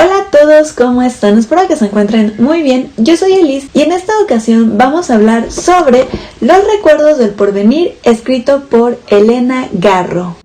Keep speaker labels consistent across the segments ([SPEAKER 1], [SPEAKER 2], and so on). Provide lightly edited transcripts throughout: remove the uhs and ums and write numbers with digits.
[SPEAKER 1] Hola a todos, ¿cómo están? Espero que se encuentren muy bien. Yo soy Elis y en esta ocasión vamos a hablar sobre Los recuerdos del porvenir, escrito por Elena Garro.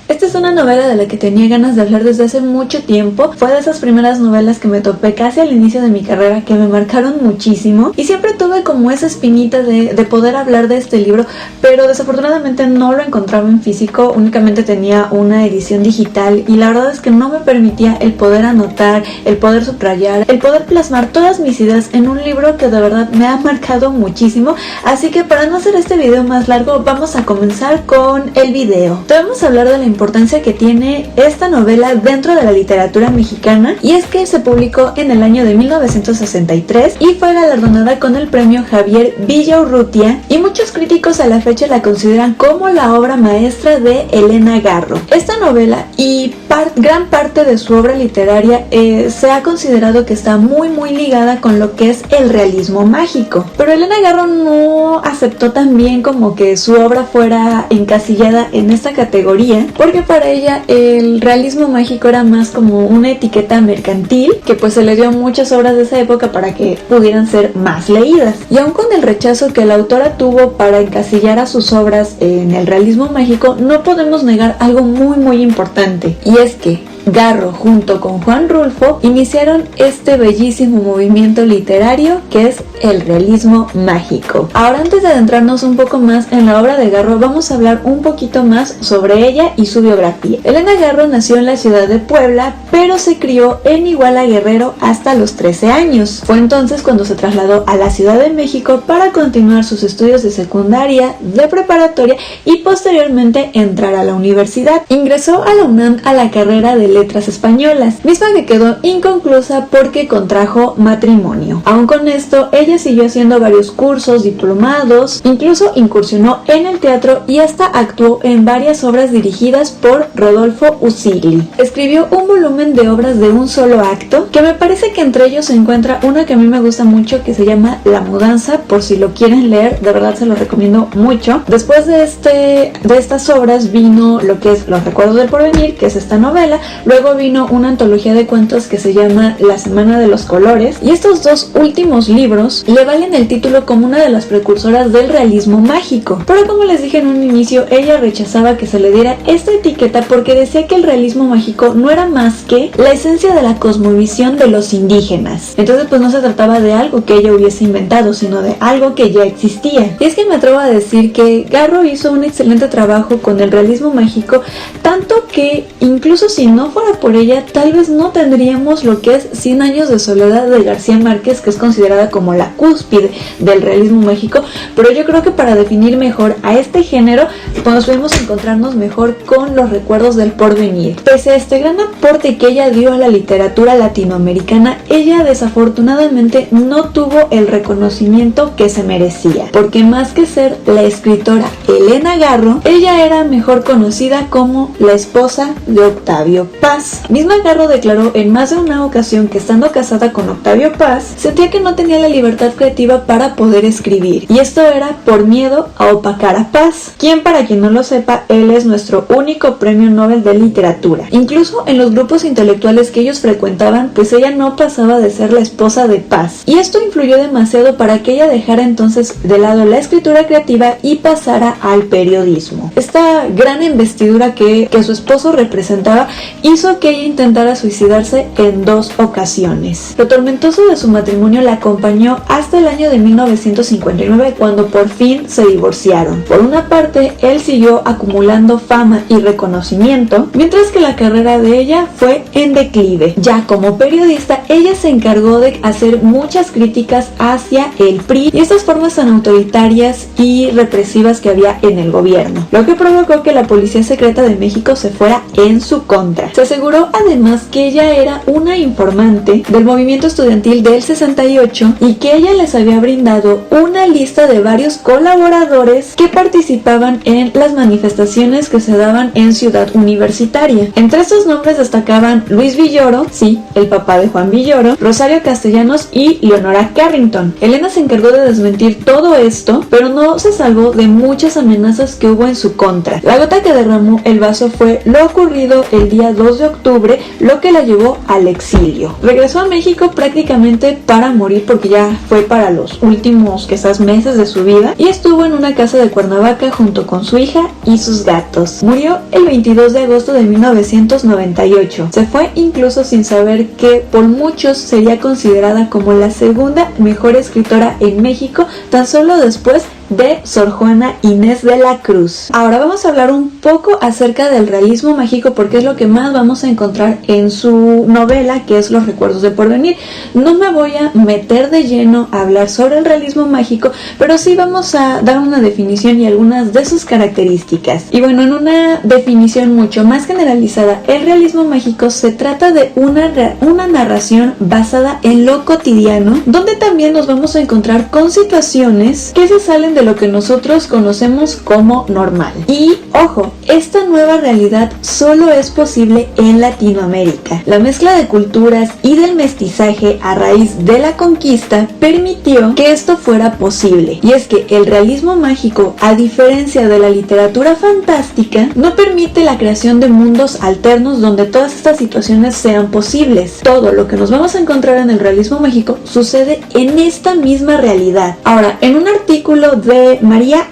[SPEAKER 1] Esta es una novela de la que tenía ganas de hablar desde hace mucho tiempo. Fue de esas primeras novelas que me topé casi al inicio de mi carrera, que me marcaron muchísimo, y siempre tuve como esa espinita de poder hablar de este libro, pero desafortunadamente no lo encontraba en físico. Únicamente tenía una edición digital y la verdad es que no me permitía el poder anotar, el poder subrayar, el poder plasmar todas mis ideas en un libro que de verdad me ha marcado muchísimo. Así que para no hacer este video más largo, vamos a comenzar con el video. Debemos hablar de la importancia que tiene esta novela dentro de la literatura mexicana, y es que se publicó en el año de 1963 y fue galardonada con el premio Javier Villaurrutia, y muchos críticos a la fecha la consideran como la obra maestra de Elena Garro. Esta novela y gran parte de su obra literaria se ha considerado que está muy ligada con lo que es el realismo mágico, pero Elena Garro no aceptó también como que su obra fuera encasillada en esta categoría, porque para ella el realismo mágico era más como una etiqueta mercantil que pues se le dio a muchas obras de esa época para que pudieran ser más leídas. Y aun con el rechazo que la autora tuvo para encasillar a sus obras en el realismo mágico, no podemos negar algo muy importante, y es que Garro junto con Juan Rulfo iniciaron este bellísimo movimiento literario que es el realismo mágico. Ahora, antes de adentrarnos un poco más en la obra de Garro, vamos a hablar un poquito más sobre ella y su biografía. Elena Garro nació en la ciudad de Puebla, pero se crió en Iguala Guerrero hasta los 13 años. Fue entonces cuando se trasladó a la Ciudad de México para continuar sus estudios de secundaria, de preparatoria y posteriormente entrar a la universidad. Ingresó a la UNAM a la carrera de Letras Españolas, misma que quedó inconclusa porque contrajo matrimonio. Aún con esto, ella siguió haciendo varios cursos, diplomados, incluso incursionó en el teatro y hasta actuó en varias obras dirigidas por Rodolfo Usigli. Escribió un volumen de obras de un solo acto, que me parece que entre ellos se encuentra una que a mí me gusta mucho, que se llama La Mudanza. Por si lo quieren leer, de verdad se lo recomiendo mucho. Después de estas obras vino lo que es Los recuerdos del porvenir, que es esta novela. Luego vino una antología de cuentos que se llama La Semana de los Colores, y estos dos últimos libros le valen el título como una de las precursoras del realismo mágico. Pero como les dije en un inicio, ella rechazaba que se le diera esta etiqueta porque decía que el realismo mágico no era más que la esencia de la cosmovisión de los indígenas. Entonces pues no se trataba de algo que ella hubiese inventado, sino de algo que ya existía. Y es que me atrevo a decir que Garro hizo un excelente trabajo con el realismo mágico, tanto que incluso si no fuera por ella, tal vez no tendríamos lo que es 100 años de soledad de García Márquez, que es considerada como la cúspide del realismo mágico. Pero yo creo que para definir mejor a este género, pues podemos encontrarnos mejor con Los recuerdos del porvenir. Pese a este gran aporte que ella dio a la literatura latinoamericana, ella desafortunadamente no tuvo el reconocimiento que se merecía, porque más que ser la escritora Elena Garro, ella era mejor conocida como la esposa de Octavio Paz. Misma Garro declaró en más de una ocasión que estando casada con Octavio Paz, sentía que no tenía la libertad creativa para poder escribir, y esto era por miedo a opacar a Paz, quien, para quien no lo sepa, él es nuestro único premio Nobel de literatura. Incluso en los grupos intelectuales que ellos frecuentaban, pues ella no pasaba de ser la esposa de Paz, y esto influyó demasiado para que ella dejara entonces de lado la escritura creativa y pasara al periodismo. Esta gran investidura que su esposo representaba hizo que ella intentara suicidarse en 2 ocasiones. Lo tormentoso de su matrimonio la acompañó hasta el año de 1959, cuando por fin se divorciaron. Por una parte, él siguió acumulando fama y reconocimiento, mientras que la carrera de ella fue en declive. Ya como periodista, ella se encargó de hacer muchas críticas hacia el PRI y estas formas tan autoritarias y represivas que había en el gobierno, lo que provocó que la Policía Secreta de México se fuera en su contra. Se Se aseguró además que ella era una informante del movimiento estudiantil del 68 y que ella les había brindado una lista de varios colaboradores que participaban en las manifestaciones que se daban en Ciudad Universitaria. Entre estos nombres destacaban Luis Villoro, sí, el papá de Juan Villoro, Rosario Castellanos y Leonora Carrington. Elena se encargó de desmentir todo esto, pero no se salvó de muchas amenazas que hubo en su contra. La gota que derramó el vaso fue lo ocurrido el día 2 de octubre, lo que la llevó al exilio. Regresó a México prácticamente para morir, porque ya fue para los últimos quizás meses de su vida, y estuvo en una casa de Cuernavaca junto con su hija y sus gatos. Murió el 22 de agosto de 1998. Se fue incluso sin saber que por muchos sería considerada como la segunda mejor escritora en México, tan solo después de Sor Juana Inés de la Cruz. Ahora vamos a hablar un poco acerca del realismo mágico, porque es lo que más vamos a encontrar en su novela, que es Los Recuerdos de Porvenir. No me voy a meter de lleno a hablar sobre el realismo mágico, pero sí vamos a dar una definición y algunas de sus características. Y bueno, en una definición mucho más generalizada, el realismo mágico se trata de una narración basada en lo cotidiano, donde también nos vamos a encontrar con situaciones que se salen de lo que nosotros conocemos como normal. Y ojo, esta nueva realidad solo es posible en Latinoamérica. La mezcla de culturas y del mestizaje a raíz de la conquista permitió que esto fuera posible. Y es que el realismo mágico, a diferencia de la literatura fantástica, no permite la creación de mundos alternos donde todas estas situaciones sean posibles. Todo lo que nos vamos a encontrar en el realismo mágico sucede en esta misma realidad. Ahora, en un artículo de María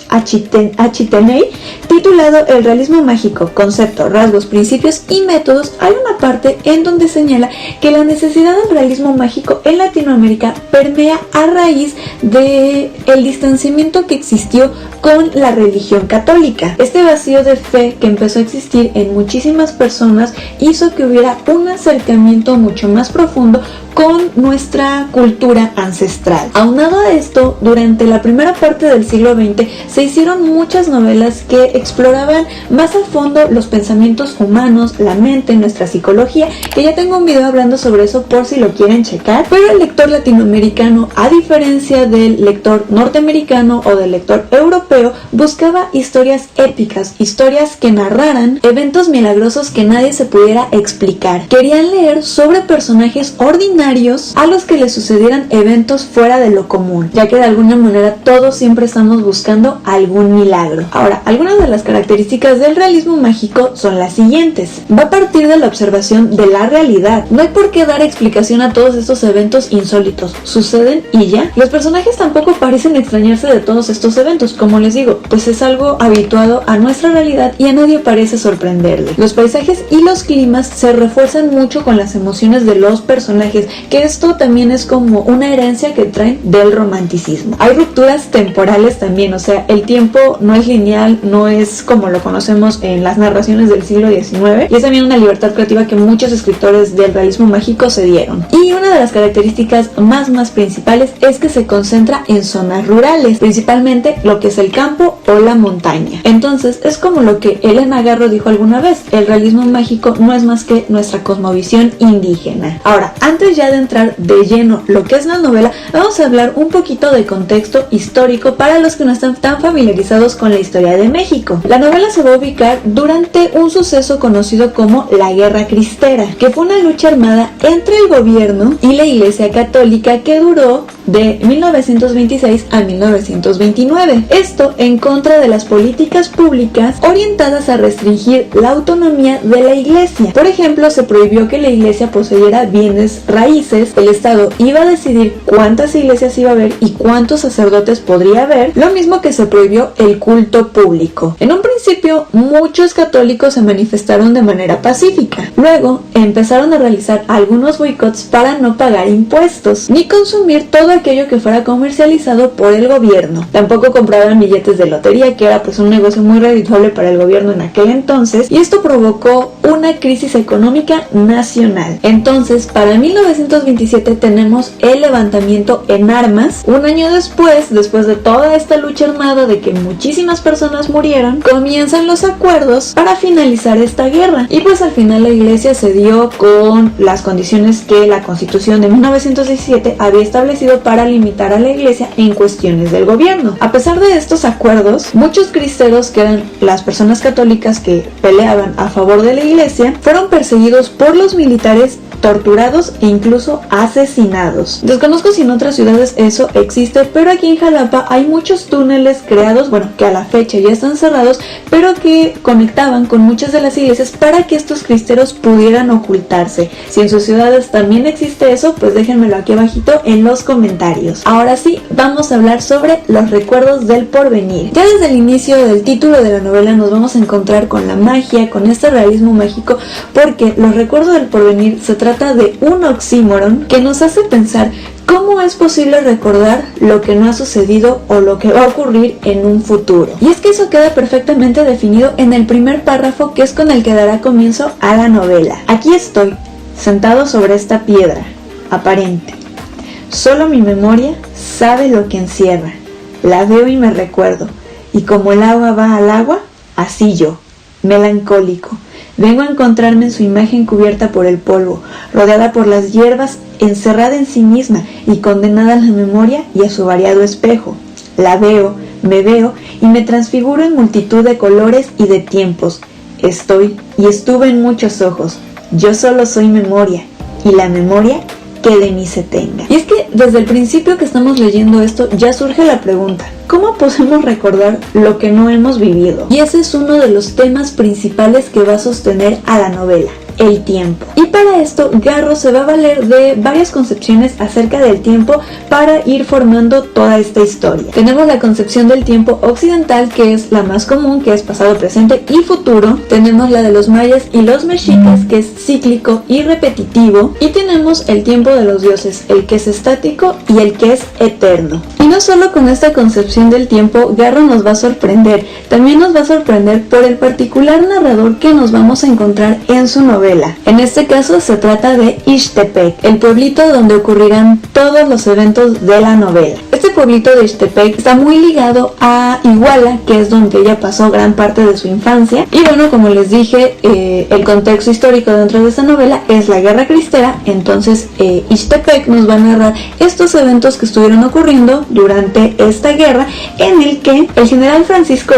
[SPEAKER 1] Achiteney titulado El realismo mágico, concepto, rasgos, principios y métodos, hay una parte en donde señala que la necesidad del realismo mágico en Latinoamérica permea a raíz de el distanciamiento que existió con la religión católica. Este vacío de fe que empezó a existir en muchísimas personas hizo que hubiera un acercamiento mucho más profundo con nuestra cultura ancestral. Aunado a esto, durante la primera parte del siglo XX se hicieron muchas novelas que exploraban más a fondo los pensamientos humanos, la mente, nuestra psicología, que ya tengo un video hablando sobre eso por si lo quieren checar. Pero el lector latinoamericano, a diferencia del lector norteamericano o del lector europeo, buscaba historias épicas, historias que narraran eventos milagrosos que nadie se pudiera explicar. Querían leer sobre personajes ordinarios a los que les sucedieran eventos fuera de lo común, ya que de alguna manera todos siempre estamos buscando algún milagro. Ahora, algunas de las características del realismo mágico son las siguientes. Va a partir de la observación de la realidad. No hay por qué dar explicación a todos estos eventos insólitos. Suceden y ya. Los personajes tampoco parecen extrañarse de todos estos eventos. Como les digo, pues es algo habituado a nuestra realidad y a nadie parece sorprenderle. Los paisajes y los climas se refuerzan mucho con las emociones de los personajes, que esto también es como una herencia que traen del romanticismo. Hay rupturas temporales también, o sea, el tiempo no es lineal, no es como lo conocemos en las narraciones del siglo XIX, y es también una libertad creativa que muchos escritores del realismo mágico se dieron. Y una de las características más principales es que se concentra en zonas rurales, principalmente lo que es el campo o la montaña. Entonces es como lo que Elena Garro dijo alguna vez: el realismo mágico no es más que nuestra cosmovisión indígena. Ahora, antes ya de entrar de lleno lo que es la novela, vamos a hablar un poquito de contexto histórico para los que no están tan familiarizados con la historia de México. La novela se va a ubicar durante un suceso conocido como la Guerra Cristera, que fue una lucha armada entre el gobierno y la Iglesia Católica que duró de 1926 a 1929. Esto en contra de las políticas públicas orientadas a restringir la autonomía de la Iglesia. Por ejemplo, se prohibió que la Iglesia poseyera bienes raíces. El Estado iba a decidir cuántas iglesias iba a haber y cuántos sacerdotes podría haber, lo mismo que se prohibió el culto público. En un principio, muchos católicos se manifestaron de manera pacífica. Luego, empezaron a realizar algunos boicots para no pagar impuestos ni consumir todo aquello que fuera comercializado por el gobierno. Tampoco compraban billetes de lotería, que era pues un negocio muy redituable para el gobierno en aquel entonces, y esto provocó una crisis económica nacional. Entonces, para 1927 tenemos el levantamiento en armas. Un año después de toda esta lucha armada de que muchísimas personas murieron, comienzan los acuerdos para finalizar esta guerra, y pues al final la iglesia cedió con las condiciones que la Constitución de 1917 había establecido para limitar a la iglesia en cuestiones del gobierno. A pesar de estos acuerdos, muchos cristeros, que eran las personas católicas que peleaban a favor de la iglesia, fueron perseguidos por los militares, torturados e incluso asesinados. Desconozco si en otras ciudades eso existe, pero aquí en Jalapa hay muchos túneles creados, bueno, que a la fecha ya están cerrados, pero que conectaban con muchas de las iglesias para que estos cristeros pudieran ocultarse. Si en sus ciudades también existe eso, pues déjenmelo aquí abajito en los comentarios. Ahora sí, vamos a hablar sobre los recuerdos del porvenir. Ya desde el inicio del título de la novela nos vamos a encontrar con la magia, con este realismo mágico, porque los recuerdos del porvenir se trata de un oxímoron que nos hace pensar ¿cómo es posible recordar lo que no ha sucedido o lo que va a ocurrir en un futuro? Y es que eso queda perfectamente definido en el primer párrafo, que es con el que dará comienzo a la novela. Aquí estoy, sentado sobre esta piedra, aparente. Solo mi memoria sabe lo que encierra. La veo y me recuerdo. Y como el agua va al agua, así yo, melancólico. Vengo a encontrarme en su imagen cubierta por el polvo, rodeada por las hierbas, encerrada en sí misma y condenada a la memoria y a su variado espejo. La veo, me veo y me transfiguro en multitud de colores y de tiempos. Estoy y estuve en muchos ojos. Yo solo soy memoria, y la memoria que de mí se tenga. Y es que desde el principio que estamos leyendo esto ya surge la pregunta: ¿cómo podemos recordar lo que no hemos vivido? Y ese es uno de los temas principales que va a sostener a la novela, el tiempo. Y para esto Garro se va a valer de varias concepciones acerca del tiempo para ir formando toda esta historia. Tenemos la concepción del tiempo occidental, que es la más común, que es pasado, presente y futuro. Tenemos la de los mayas y los mexicas, que es cíclico y repetitivo. Y tenemos el tiempo de los dioses, el que es estático y el que es eterno. Y no solo con esta concepción del tiempo, Garro nos va a sorprender, también nos va a sorprender por el particular narrador que nos vamos a encontrar en su novela. En este caso se trata de Ixtepec, el pueblito donde ocurrirán todos los eventos de la novela. Este pueblito de Ixtepec está muy ligado a Iguala, que es donde ella pasó gran parte de su infancia. Y bueno, como les dije, el contexto histórico dentro de esta novela es la guerra cristera. Entonces Ixtepec nos va a narrar estos eventos que estuvieron ocurriendo durante esta guerra, en el que el general Francisco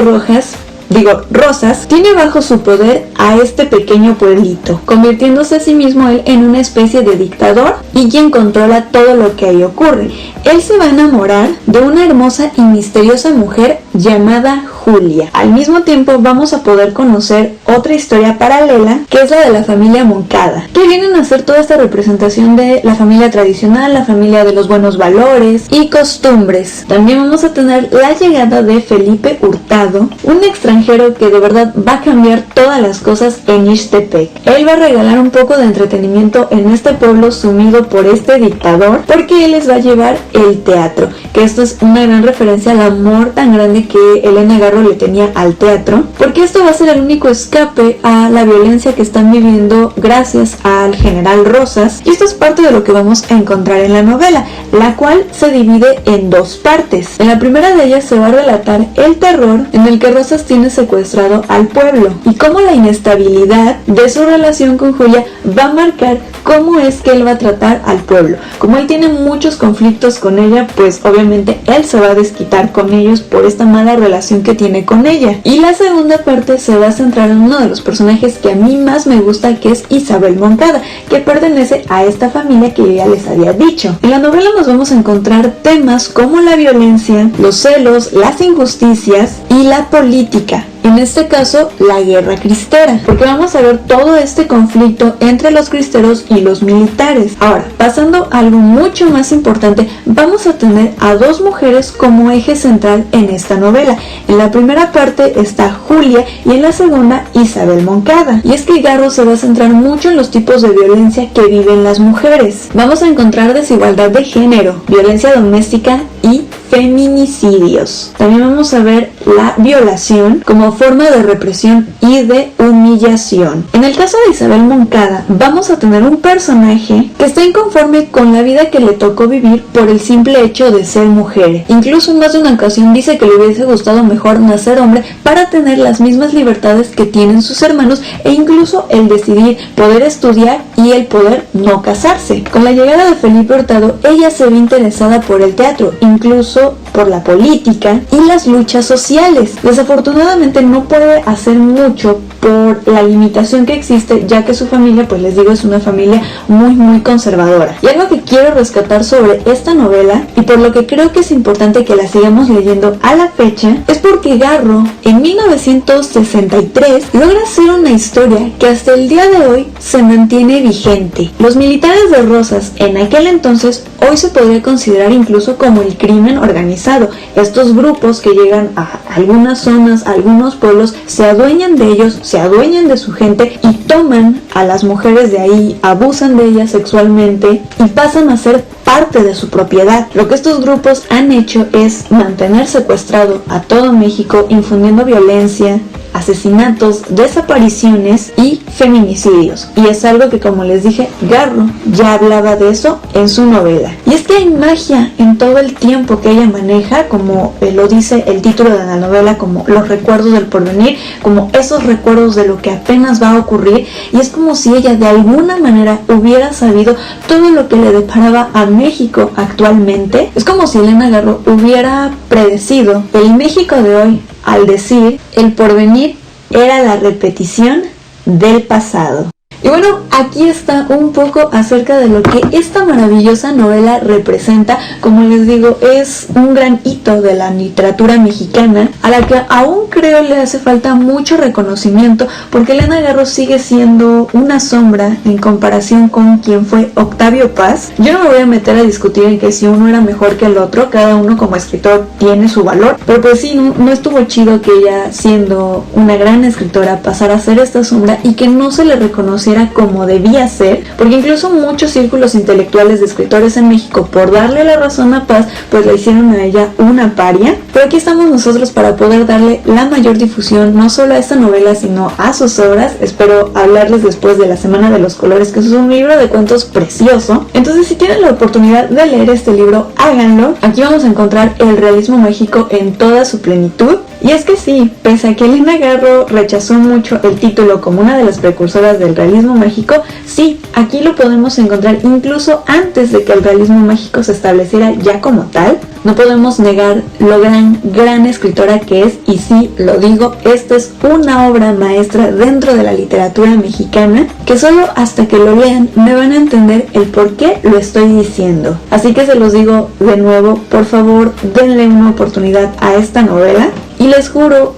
[SPEAKER 1] Rosas tiene bajo su poder a este pequeño pueblito, convirtiéndose a sí mismo él en una especie de dictador y quien controla todo lo que ahí ocurre. Él se va a enamorar de una hermosa y misteriosa mujer llamada Julia. Al mismo tiempo vamos a poder conocer otra historia paralela, que es la de la familia Moncada, que vienen a ser toda esta representación de la familia tradicional, la familia de los buenos valores y costumbres. También vamos a tener la llegada de Felipe Hurtado, un extranjero que de verdad va a cambiar todas las cosas en Ixtepec. Él va a regalar un poco de entretenimiento en este pueblo sumido por este dictador, porque él les va a llevar el teatro, que esto es una gran referencia al amor tan grande que Elena Garro le tenía al teatro, porque esto va a ser el único escape a la violencia que están viviendo gracias al general Rosas. Y esto es parte de lo que vamos a encontrar en la novela, la cual se divide en dos partes. En la primera de ellas se va a relatar el terror en el que Rosas tiene secuestrado al pueblo y cómo la inestabilidad de su relación con Julia va a marcar cómo es que él va a tratar al pueblo. Como él tiene muchos conflictos con ella, pues obviamente él se va a desquitar con ellos por esta mala relación que tiene con ella. Y la segunda parte se va a centrar en uno de los personajes que a mí más me gusta, que es Isabel Moncada, que pertenece a esta familia que yo ya les había dicho. En la novela nos vamos a encontrar temas como la violencia, los celos, las injusticias y la política. en este caso la guerra cristera, porque vamos a ver todo este conflicto entre los cristeros y los militares. Ahora, pasando a algo mucho más importante, vamos a tener a dos mujeres como eje central en esta novela. En la primera parte está Julia y en la segunda Isabel Moncada. Y es que Garro se va a centrar mucho en los tipos de violencia que viven las mujeres. Vamos a encontrar desigualdad de género, violencia doméstica y feminicidios. También vamos a ver la violación como forma de represión y de humillación. En el caso de Isabel Moncada, vamos a tener un personaje que está inconforme con la vida que le tocó vivir por el simple hecho de ser mujer. Incluso en más de una ocasión dice que le hubiese gustado mejor nacer hombre para tener las mismas libertades que tienen sus hermanos e incluso el decidir poder estudiar y el poder no casarse. Con la llegada de Felipe Hurtado, ella se ve interesada por el teatro, incluso por la política y las luchas sociales. Desafortunadamente no puede hacer mucho por la limitación que existe, ya que su familia, pues les digo, es una familia muy conservadora. Y algo que quiero rescatar sobre esta novela, y por lo que creo que es importante que la sigamos leyendo a la fecha, es porque Garro en 1963 logra hacer una historia que hasta el día de hoy se mantiene vigente. Los militares de Rosas en aquel entonces hoy se podría considerar incluso como el crimen organizado. Estos grupos que llegan a algunas zonas, a algunos pueblos, se adueñan de ellos, se adueñan de su gente y toman a las mujeres de ahí, abusan de ellas sexualmente y pasan a ser parte de su propiedad. Lo que estos grupos han hecho es mantener secuestrado a todo México, infundiendo violencia, asesinatos, desapariciones y feminicidios. Y es algo que, como les dije, Garro ya hablaba de eso en su novela. Y es que hay magia en todo el tiempo que ella maneja, como lo dice el título de la novela, como los recuerdos del porvenir, como esos recuerdos de lo que apenas va a ocurrir, y es como si ella de alguna manera hubiera sabido todo lo que le deparaba a México actualmente. Es como si Elena Garro hubiera predecido el México de hoy al decir: el porvenir era la repetición del pasado. Y bueno, aquí está un poco acerca de lo que esta maravillosa novela representa. Como les digo, es un gran hito de la literatura mexicana, a la que aún creo le hace falta mucho reconocimiento, porque Elena Garro sigue siendo una sombra en comparación con quien fue Octavio Paz. Yo no me voy a meter a discutir en que si uno era mejor que el otro, cada uno como escritor tiene su valor, pero pues sí, no estuvo chido que ella, siendo una gran escritora, pasara a ser esta sombra y que no se le reconociera como debía ser, porque incluso muchos círculos intelectuales de escritores en México, por darle la razón a Paz, pues la hicieron a ella una paria. Pero aquí estamos nosotros para poder darle la mayor difusión, no solo a esta novela, sino a sus obras. Espero hablarles después de La Semana de los Colores, que es un libro de cuentos precioso. Entonces, si tienen la oportunidad de leer este libro, háganlo. Aquí vamos a encontrar el realismo mágico en toda su plenitud. Y es que sí, pese a que Elena Garro rechazó mucho el título como una de las precursoras del realismo mágico, sí, aquí lo podemos encontrar incluso antes de que el realismo mágico se estableciera ya como tal. No podemos negar lo gran escritora que es, y sí, lo digo, esta es una obra maestra dentro de la literatura mexicana, que solo hasta que lo lean me van a entender el por qué lo estoy diciendo. Así que se los digo de nuevo, por favor, denle una oportunidad a esta novela. Y les juro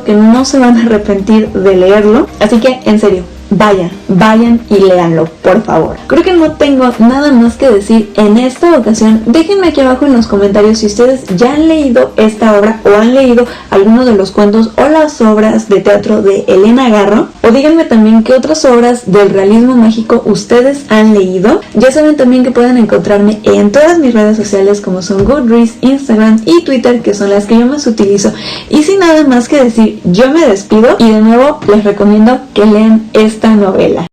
[SPEAKER 1] que no se van a arrepentir de leerlo. Así que, en serio, vayan y léanlo, por favor. Creo que no tengo nada más que decir en esta ocasión. Déjenme aquí abajo en los comentarios si ustedes ya han leído esta obra o han leído algunos de los cuentos o las obras de teatro de Elena Garro, o díganme también qué otras obras del realismo mágico ustedes han leído. Ya saben también que pueden encontrarme en todas mis redes sociales, como son Goodreads, Instagram y Twitter, que son las que yo más utilizo. Y sin nada más que decir, yo me despido y de nuevo les recomiendo que lean esta novela.